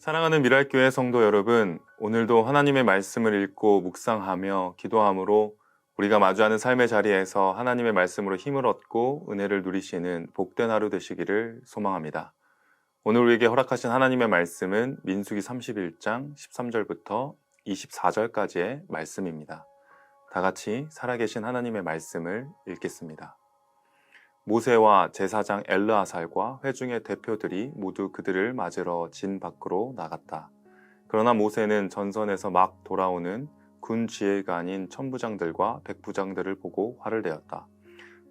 사랑하는 미랄교회 성도 여러분, 오늘도 하나님의 말씀을 읽고 묵상하며 기도함으로 우리가 마주하는 삶의 자리에서 하나님의 말씀으로 힘을 얻고 은혜를 누리시는 복된 하루 되시기를 소망합니다. 오늘 우리에게 허락하신 하나님의 말씀은 민수기 31장 13절부터 24절까지의 말씀입니다. 다 같이 살아계신 하나님의 말씀을 읽겠습니다. 모세와 제사장 엘르아살과 회중의 대표들이 모두 그들을 맞으러 진 밖으로 나갔다. 그러나 모세는 전선에서 막 돌아오는 군 지휘관인 천부장들과 백부장들을 보고 화를 내었다.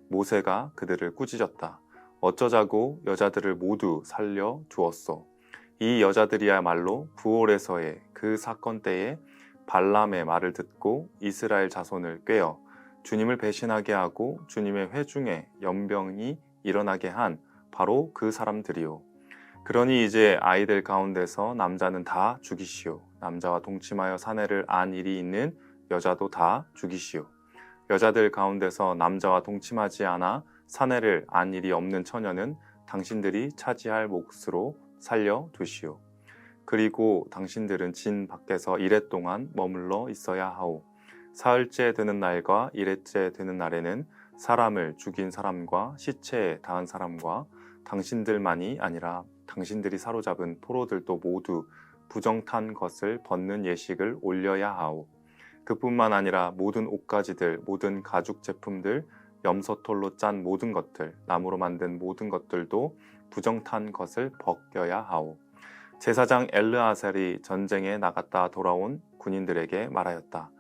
모세가 그들을 꾸짖었다. 어쩌자고 여자들을 모두 살려 두었소. 이 여자들이야말로 부올에서의 그 사건 때에 발람의 말을 듣고 이스라엘 자손을 꾀어 주님을 배신하게 하고 주님의 회중에 연병이 일어나게 한 바로 그 사람들이요. 그러니 이제 아이들 가운데서 남자는 다 죽이시오. 남자와 동침하여 사내를 안 일이 있는 여자도 다 죽이시오. 여자들 가운데서 남자와 동침하지 않아 사내를 안 일이 없는 처녀는 당신들이 차지할 몫으로 살려 두시오. 그리고 당신들은 진 밖에서 이레 동안 머물러 있어야 하오. 사흘째 되는 날과 이레째 되는 날에는 사람을 죽인 사람과 시체에 닿은 사람과 당신들만이 아니라 당신들이 사로잡은 포로들도 모두 부정탄 것을 벗는 예식을 올려야 하오. 그뿐만 아니라 모든 옷가지들, 모든 가죽 제품들, 염소털로 짠 모든 것들, 나무로 만든 모든 것들도 부정탄 것을 벗겨야 하오. 제사장 엘르아살이 전쟁에 나갔다 돌아온 군인들에게 말하였다.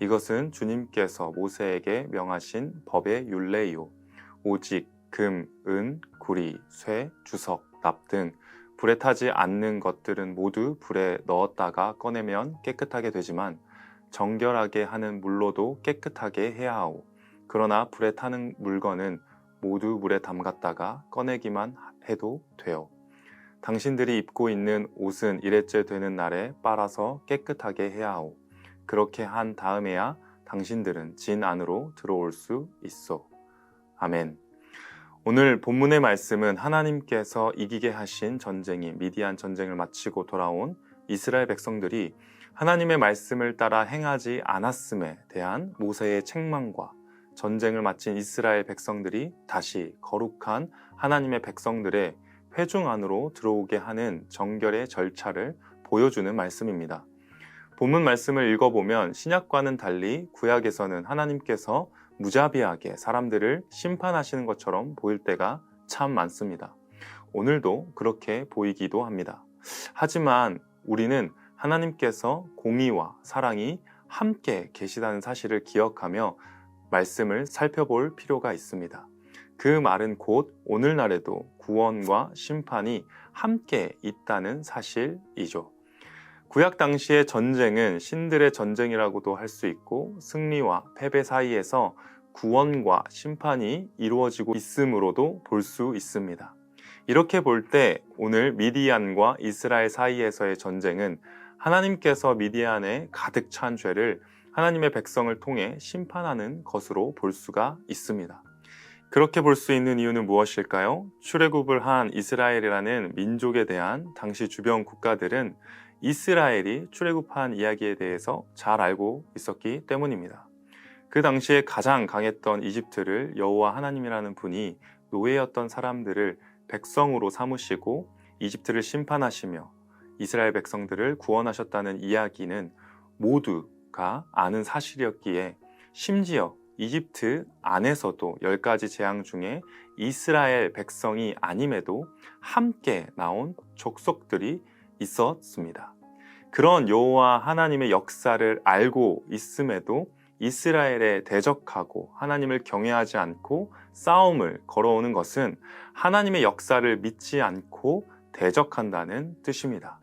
이것은 주님께서 모세에게 명하신 법의 율례이요. 오직 금, 은, 구리, 쇠, 주석, 납 등 불에 타지 않는 것들은 모두 불에 넣었다가 꺼내면 깨끗하게 되지만 정결하게 하는 물로도 깨끗하게 해야 하오. 그러나 불에 타는 물건은 모두 물에 담갔다가 꺼내기만 해도 돼요. 당신들이 입고 있는 옷은 이레째 되는 날에 빨아서 깨끗하게 해야 하오. 그렇게 한 다음에야 당신들은 진 안으로 들어올 수 있어. 아멘. 오늘 본문의 말씀은 하나님께서 이기게 하신 전쟁인 미디안 전쟁을 마치고 돌아온 이스라엘 백성들이 하나님의 말씀을 따라 행하지 않았음에 대한 모세의 책망과 전쟁을 마친 이스라엘 백성들이 다시 거룩한 하나님의 백성들의 회중 안으로 들어오게 하는 정결의 절차를 보여주는 말씀입니다. 본문 말씀을 읽어보면 신약과는 달리 구약에서는 하나님께서 무자비하게 사람들을 심판하시는 것처럼 보일 때가 참 많습니다. 오늘도 그렇게 보이기도 합니다. 하지만 우리는 하나님께서 공의와 사랑이 함께 계시다는 사실을 기억하며 말씀을 살펴볼 필요가 있습니다. 그 말은 곧 오늘날에도 구원과 심판이 함께 있다는 사실이죠. 구약 당시의 전쟁은 신들의 전쟁이라고도 할 수 있고 승리와 패배 사이에서 구원과 심판이 이루어지고 있음으로도 볼 수 있습니다. 이렇게 볼 때 오늘 미디안과 이스라엘 사이에서의 전쟁은 하나님께서 미디안에 가득 찬 죄를 하나님의 백성을 통해 심판하는 것으로 볼 수가 있습니다. 그렇게 볼 수 있는 이유는 무엇일까요? 출애굽을 한 이스라엘이라는 민족에 대한 당시 주변 국가들은 이스라엘이 출애굽한 이야기에 대해서 잘 알고 있었기 때문입니다. 그 당시에 가장 강했던 이집트를 여호와 하나님이라는 분이 노예였던 사람들을 백성으로 삼으시고 이집트를 심판하시며 이스라엘 백성들을 구원하셨다는 이야기는 모두가 아는 사실이었기에 심지어 이집트 안에서도 10가지 재앙 중에 이스라엘 백성이 아님에도 함께 나온 족속들이 있었습니다. 그런 여호와 하나님의 역사를 알고 있음에도 이스라엘에 대적하고 하나님을 경외하지 않고 싸움을 걸어오는 것은 하나님의 역사를 믿지 않고 대적한다는 뜻입니다.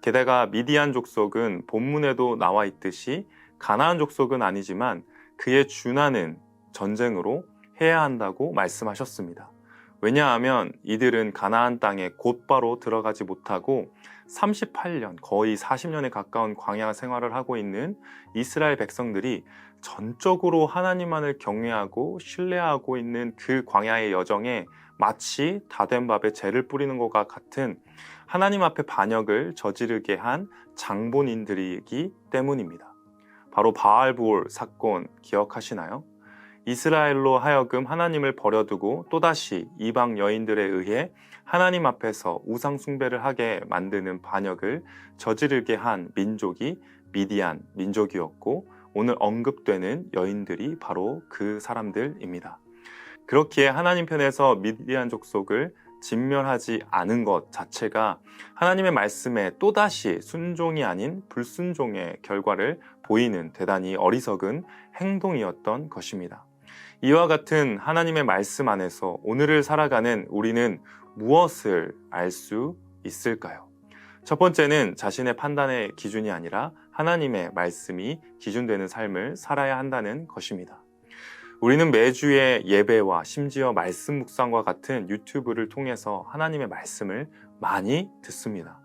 게다가 미디안 족속은 본문에도 나와 있듯이 가나안 족속은 아니지만 그에 준하는 전쟁으로 해야 한다고 말씀하셨습니다. 왜냐하면 이들은 가나안 땅에 곧바로 들어가지 못하고 38년, 거의 40년에 가까운 광야 생활을 하고 있는 이스라엘 백성들이 전적으로 하나님만을 경외하고 신뢰하고 있는 그 광야의 여정에 마치 다 된 밥에 재를 뿌리는 것과 같은 하나님 앞에 반역을 저지르게 한 장본인들이기 때문입니다. 바로 바알브올 사건 기억하시나요? 이스라엘로 하여금 하나님을 버려두고 또다시 이방 여인들에 의해 하나님 앞에서 우상 숭배를 하게 만드는 반역을 저지르게 한 민족이 미디안 민족이었고, 오늘 언급되는 여인들이 바로 그 사람들입니다. 그렇기에 하나님 편에서 미디안 족속을 진멸하지 않은 것 자체가 하나님의 말씀에 또다시 순종이 아닌 불순종의 결과를 보이는 대단히 어리석은 행동이었던 것입니다. 이와 같은 하나님의 말씀 안에서 오늘을 살아가는 우리는 무엇을 알 수 있을까요? 첫 번째는 자신의 판단의 기준이 아니라 하나님의 말씀이 기준되는 삶을 살아야 한다는 것입니다. 우리는 매주의 예배와 심지어 말씀 묵상과 같은 유튜브를 통해서 하나님의 말씀을 많이 듣습니다.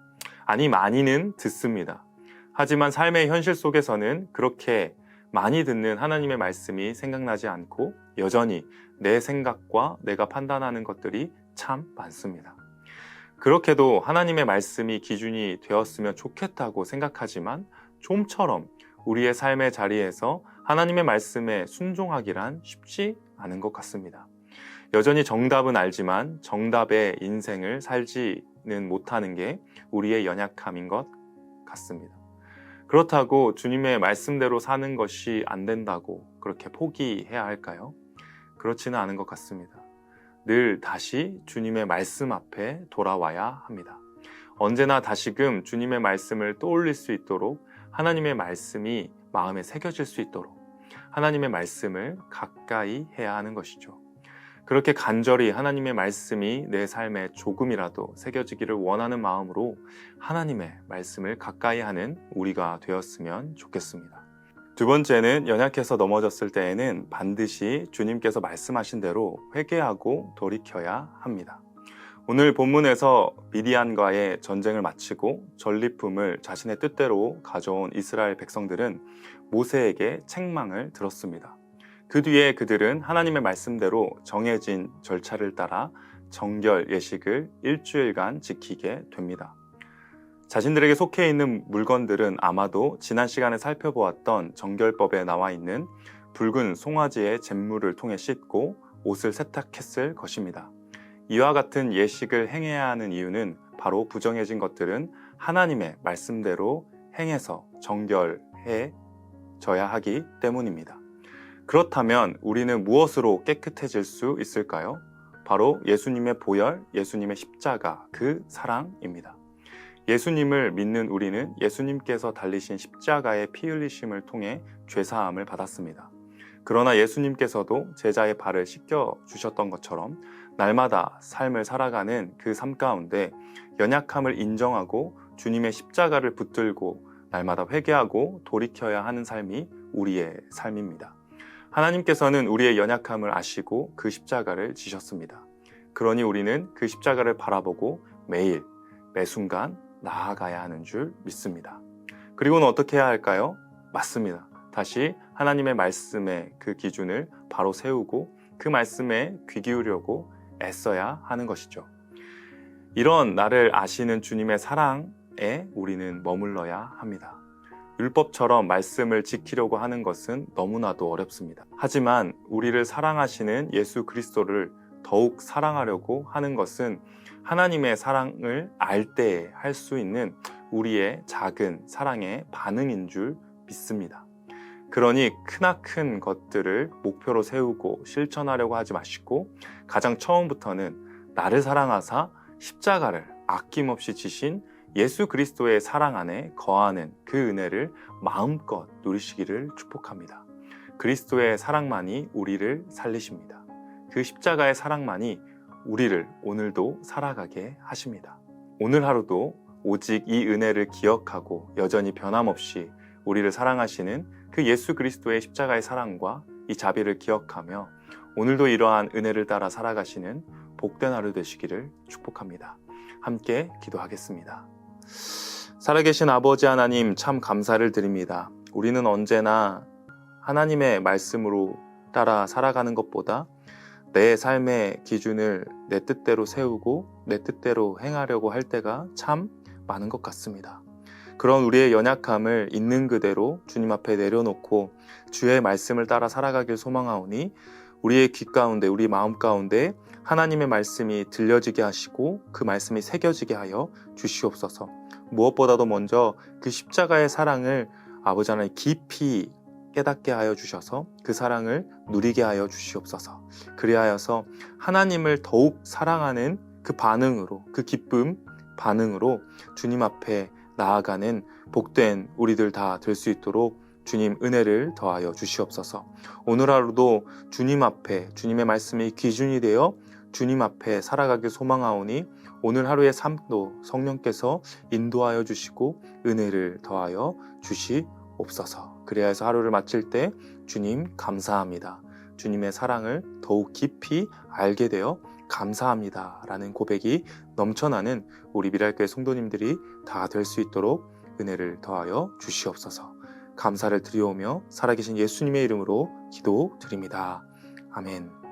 아니, 많이는 듣습니다. 하지만 삶의 현실 속에서는 그렇게 많이 듣는 하나님의 말씀이 생각나지 않고 여전히 내 생각과 내가 판단하는 것들이 참 많습니다. 그렇게도 하나님의 말씀이 기준이 되었으면 좋겠다고 생각하지만 좀처럼 우리의 삶의 자리에서 하나님의 말씀에 순종하기란 쉽지 않은 것 같습니다. 여전히 정답은 알지만 정답의 인생을 살지는 못하는 게 우리의 연약함인 것 같습니다. 그렇다고 주님의 말씀대로 사는 것이 안 된다고 그렇게 포기해야 할까요? 그렇지는 않은 것 같습니다. 늘 다시 주님의 말씀 앞에 돌아와야 합니다. 언제나 다시금 주님의 말씀을 떠올릴 수 있도록, 하나님의 말씀이 마음에 새겨질 수 있도록 하나님의 말씀을 가까이 해야 하는 것이죠. 그렇게 간절히 하나님의 말씀이 내 삶에 조금이라도 새겨지기를 원하는 마음으로 하나님의 말씀을 가까이 하는 우리가 되었으면 좋겠습니다. 두 번째는 연약해서 넘어졌을 때에는 반드시 주님께서 말씀하신 대로 회개하고 돌이켜야 합니다. 오늘 본문에서 미디안과의 전쟁을 마치고 전리품을 자신의 뜻대로 가져온 이스라엘 백성들은 모세에게 책망을 들었습니다. 그 뒤에 그들은 하나님의 말씀대로 정해진 절차를 따라 정결 예식을 일주일간 지키게 됩니다. 자신들에게 속해 있는 물건들은 아마도 지난 시간에 살펴보았던 정결법에 나와 있는 붉은 송아지의 잿물을 통해 씻고 옷을 세탁했을 것입니다. 이와 같은 예식을 행해야 하는 이유는 바로 부정해진 것들은 하나님의 말씀대로 행해서 정결해져야 하기 때문입니다. 그렇다면 우리는 무엇으로 깨끗해질 수 있을까요? 바로 예수님의 보혈, 예수님의 십자가, 그 사랑입니다. 예수님을 믿는 우리는 예수님께서 달리신 십자가의 피 흘리심을 통해 죄사함을 받았습니다. 그러나 예수님께서도 제자의 발을 씻겨 주셨던 것처럼 날마다 삶을 살아가는 그 삶 가운데 연약함을 인정하고 주님의 십자가를 붙들고 날마다 회개하고 돌이켜야 하는 삶이 우리의 삶입니다. 하나님께서는 우리의 연약함을 아시고 그 십자가를 지셨습니다. 그러니 우리는 그 십자가를 바라보고 매일, 매 순간 나아가야 하는 줄 믿습니다. 그리고는 어떻게 해야 할까요? 맞습니다. 다시 하나님의 말씀의 그 기준을 바로 세우고 그 말씀에 귀 기울이려고 애써야 하는 것이죠. 이런 나를 아시는 주님의 사랑에 우리는 머물러야 합니다. 율법처럼 말씀을 지키려고 하는 것은 너무나도 어렵습니다. 하지만 우리를 사랑하시는 예수 그리스도를 더욱 사랑하려고 하는 것은 하나님의 사랑을 알 때에 할 수 있는 우리의 작은 사랑의 반응인 줄 믿습니다. 그러니 크나큰 것들을 목표로 세우고 실천하려고 하지 마시고 가장 처음부터는 나를 사랑하사 십자가를 아낌없이 지신 예수 그리스도의 사랑 안에 거하는 그 은혜를 마음껏 누리시기를 축복합니다. 그리스도의 사랑만이 우리를 살리십니다. 그 십자가의 사랑만이 우리를 오늘도 살아가게 하십니다. 오늘 하루도 오직 이 은혜를 기억하고 여전히 변함없이 우리를 사랑하시는 그 예수 그리스도의 십자가의 사랑과 이 자비를 기억하며 오늘도 이러한 은혜를 따라 살아가시는 복된 하루 되시기를 축복합니다. 함께 기도하겠습니다. 살아계신 아버지 하나님, 참 감사를 드립니다. 우리는 언제나 하나님의 말씀으로 따라 살아가는 것보다 내 삶의 기준을 내 뜻대로 세우고 내 뜻대로 행하려고 할 때가 참 많은 것 같습니다. 그런 우리의 연약함을 있는 그대로 주님 앞에 내려놓고 주의 말씀을 따라 살아가길 소망하오니 우리의 귀 가운데, 우리 마음 가운데 하나님의 말씀이 들려지게 하시고 그 말씀이 새겨지게 하여 주시옵소서. 무엇보다도 먼저 그 십자가의 사랑을 아버지 하나님 깊이 깨닫게 하여 주셔서 그 사랑을 누리게 하여 주시옵소서. 그리하여서 하나님을 더욱 사랑하는 그 반응으로, 그 기쁨 반응으로 주님 앞에 나아가는 복된 우리들 다 될 수 있도록 주님 은혜를 더하여 주시옵소서. 오늘 하루도 주님 앞에 주님의 말씀이 기준이 되어 주님 앞에 살아가길 소망하오니 오늘 하루의 삶도 성령께서 인도하여 주시고 은혜를 더하여 주시옵소서. 그래야해서 하루를 마칠 때 주님 감사합니다. 주님의 사랑을 더욱 깊이 알게 되어 감사합니다 라는 고백이 넘쳐나는 우리 미랄교회 성도님들이 다 될 수 있도록 은혜를 더하여 주시옵소서. 감사를 드리오며 살아계신 예수님의 이름으로 기도드립니다. 아멘.